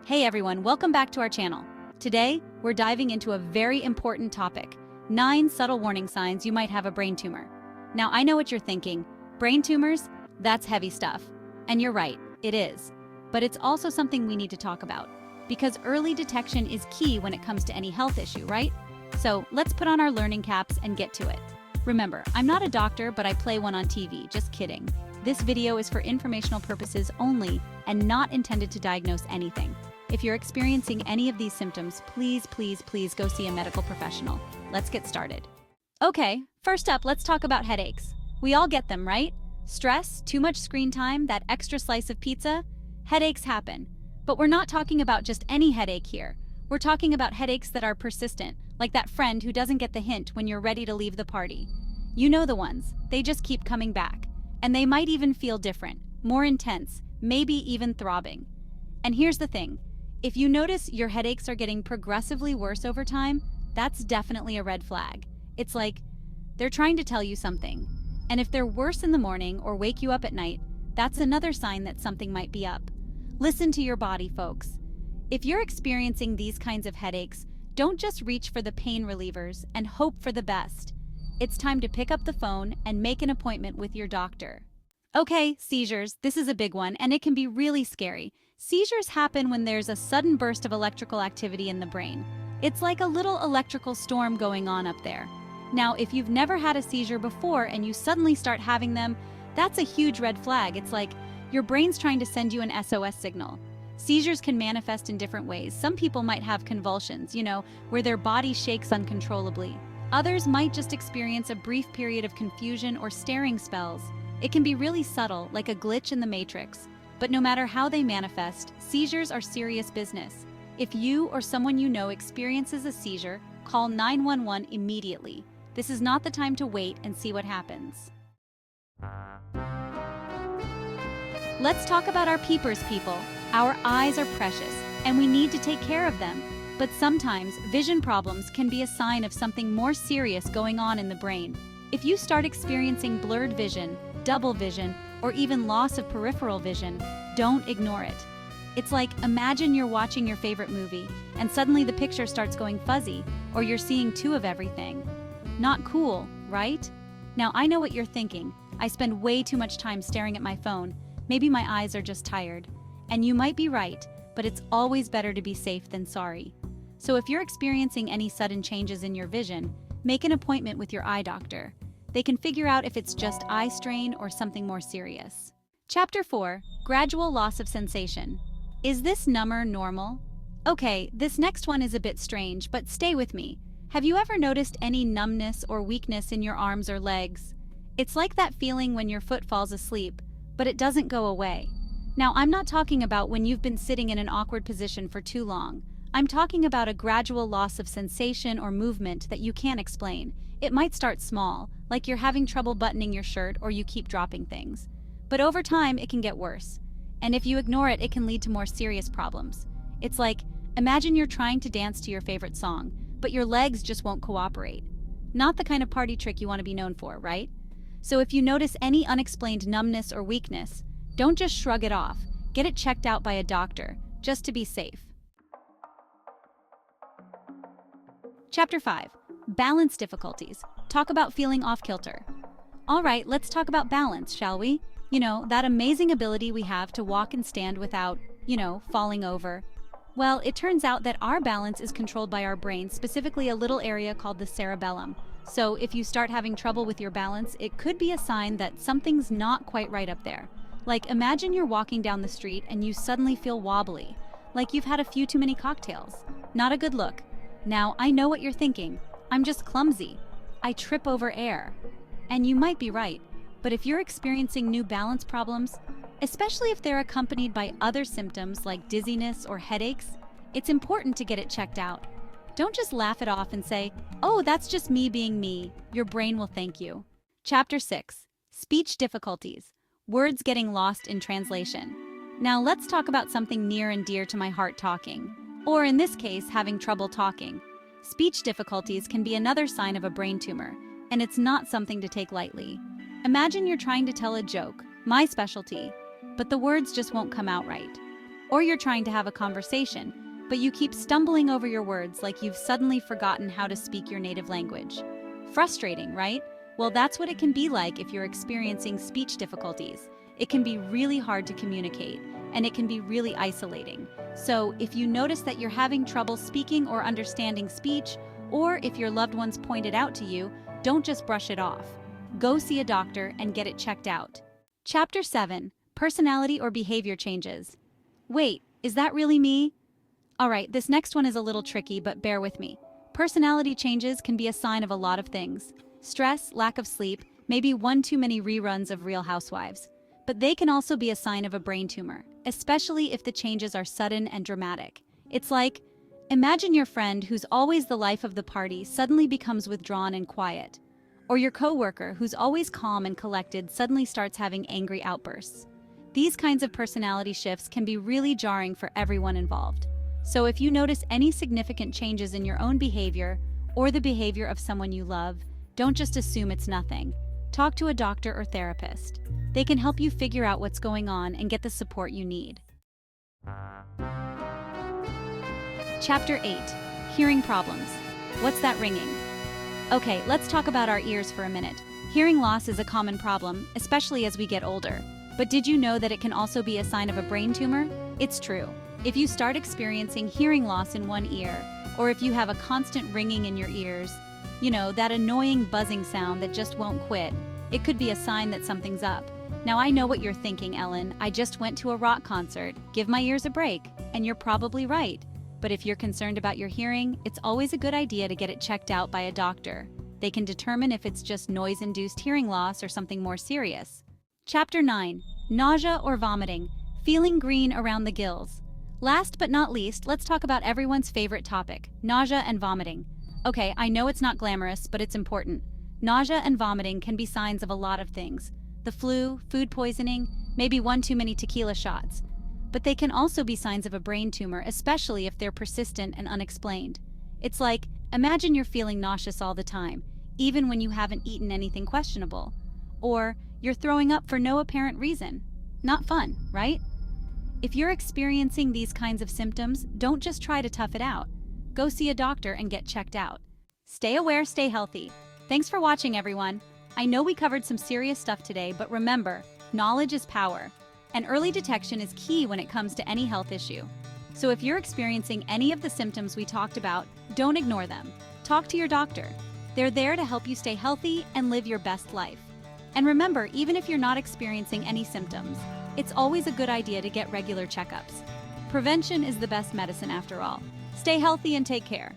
Hey everyone, welcome back to our channel. Today, we're diving into a very important topic, 9 subtle warning signs you might have a brain tumor. Now, I know what you're thinking. Brain tumors? That's heavy stuff. And you're right, it is. But it's also something we need to talk about, because early detection is key when it comes to any health issue, right? So let's put on our learning caps and get to it. Remember, I'm not a doctor, but I play one on TV, just kidding. This video is for informational purposes only and not intended to diagnose anything. If you're experiencing any of these symptoms, please go see a medical professional. Let's get started. Okay, first up, let's talk about headaches. We all get them, right? Stress, too much screen time, that extra slice of pizza? Headaches happen. But we're not talking about just any headache here. We're talking about headaches that are persistent, like that friend who doesn't get the hint when you're ready to leave the party. You know the ones. They just keep coming back. And they might even feel different, more intense, maybe even throbbing. And here's the thing. If you notice your headaches are getting progressively worse over time, that's definitely a red flag. It's like they're trying to tell you something. And if they're worse in the morning or wake you up at night, that's another sign that something might be up. Listen to your body, folks. If you're experiencing these kinds of headaches, don't just reach for the pain relievers and hope for the best. It's time to pick up the phone and make an appointment with your doctor. Okay, seizures. This is a big one, and it can be really scary. Seizures happen when there's a sudden burst of electrical activity in the brain. It's like a little electrical storm going on up there. Now, if you've never had a seizure before and you suddenly start having them, that's a huge red flag. It's like your brain's trying to send you an SOS signal. Seizures can manifest in different ways. Some people might have convulsions, where their body shakes uncontrollably. Others might just experience a brief period of confusion or staring spells. It can be really subtle, like a glitch in the matrix. But no matter how they manifest, seizures are serious business. If you or someone you know experiences a seizure, call 911 immediately. This is not the time to wait and see what happens. Let's talk about our peepers, people. Our eyes are precious, and we need to take care of them. But sometimes, vision problems can be a sign of something more serious going on in the brain. If you start experiencing blurred vision, double vision, or even loss of peripheral vision, don't ignore it. It's like, imagine you're watching your favorite movie, and suddenly the picture starts going fuzzy, or you're seeing two of everything. Not cool, right? Now, I know what you're thinking. I spend way too much time staring at my phone. Maybe my eyes are just tired. And you might be right, but it's always better to be safe than sorry. So if you're experiencing any sudden changes in your vision, make an appointment with your eye doctor. They can figure out if it's just eye strain or something more serious. Chapter 4. Gradual loss of sensation. Is this number normal? Okay, this next one is a bit strange, but stay with me. Have you ever noticed any numbness or weakness in your arms or legs? It's like that feeling when your foot falls asleep, but it doesn't go away. Now, I'm not talking about when you've been sitting in an awkward position for too long. I'm talking about a gradual loss of sensation or movement that you can't explain. It might start small, like you're having trouble buttoning your shirt or you keep dropping things. But over time, it can get worse. And if you ignore it, it can lead to more serious problems. It's like, imagine you're trying to dance to your favorite song, but your legs just won't cooperate. Not the kind of party trick you want to be known for, right? So if you notice any unexplained numbness or weakness, don't just shrug it off. Get it checked out by a doctor, just to be safe. Chapter 5. Balance difficulties. Talk about feeling off-kilter. All right, let's talk about balance, shall we? That amazing ability we have to walk and stand without, falling over. Well, it turns out that our balance is controlled by our brain, specifically a little area called the cerebellum. So if you start having trouble with your balance, it could be a sign that something's not quite right up there. Like, imagine you're walking down the street and you suddenly feel wobbly, like you've had a few too many cocktails. Not a good look. Now, I know what you're thinking. I'm just clumsy. I trip over air. And you might be right, but if you're experiencing new balance problems, especially if they're accompanied by other symptoms like dizziness or headaches, it's important to get it checked out. Don't just laugh it off and say, "Oh, that's just me being me." Your brain will thank you. Chapter 6. Speech difficulties. Words getting lost in translation. Now let's talk about something near and dear to my heart, talking. Or in this case, having trouble talking. Speech difficulties can be another sign of a brain tumor, and it's not something to take lightly. Imagine you're trying to tell a joke, my specialty, but the words just won't come out right. Or you're trying to have a conversation, but you keep stumbling over your words like you've suddenly forgotten how to speak your native language. Frustrating, right? Well, that's what it can be like if you're experiencing speech difficulties. It can be really hard to communicate, and it can be really isolating. So, if you notice that you're having trouble speaking or understanding speech, or if your loved ones point it out to you, don't just brush it off. Go see a doctor and get it checked out. Chapter 7. Personality or behavior changes. Wait, is that really me? Alright, this next one is a little tricky, but bear with me. Personality changes can be a sign of a lot of things. Stress, lack of sleep, maybe one too many reruns of Real Housewives. But they can also be a sign of a brain tumor, especially if the changes are sudden and dramatic. It's like, imagine your friend who's always the life of the party suddenly becomes withdrawn and quiet. Or your coworker who's always calm and collected suddenly starts having angry outbursts. These kinds of personality shifts can be really jarring for everyone involved. So if you notice any significant changes in your own behavior or the behavior of someone you love, don't just assume it's nothing. Talk to a doctor or therapist. They can help you figure out what's going on and get the support you need. Chapter 8. Hearing problems. What's that ringing? Okay, let's talk about our ears for a minute. Hearing loss is a common problem, especially as we get older. But did you know that it can also be a sign of a brain tumor? It's true. If you start experiencing hearing loss in one ear, or if you have a constant ringing in your ears, that annoying buzzing sound that just won't quit, it could be a sign that something's up. Now I know what you're thinking, Ellen. I just went to a rock concert. Give my ears a break. And you're probably right. But if you're concerned about your hearing, it's always a good idea to get it checked out by a doctor. They can determine if it's just noise-induced hearing loss or something more serious. Chapter 9. Nausea or vomiting. Feeling green around the gills. Last but not least, let's talk about everyone's favorite topic, nausea and vomiting. Okay, I know it's not glamorous, but it's important. Nausea and vomiting can be signs of a lot of things. The flu, food poisoning, maybe one too many tequila shots. But they can also be signs of a brain tumor, especially if they're persistent and unexplained. It's like, imagine you're feeling nauseous all the time, even when you haven't eaten anything questionable. Or you're throwing up for no apparent reason. Not fun, right? If you're experiencing these kinds of symptoms, don't just try to tough it out. Go see a doctor and get checked out. Stay aware, stay healthy. Thanks for watching, everyone. I know we covered some serious stuff today, but remember, knowledge is power. And early detection is key when it comes to any health issue. So if you're experiencing any of the symptoms we talked about, don't ignore them. Talk to your doctor. They're there to help you stay healthy and live your best life. And remember, even if you're not experiencing any symptoms, it's always a good idea to get regular checkups. Prevention is the best medicine after all. Stay healthy and take care.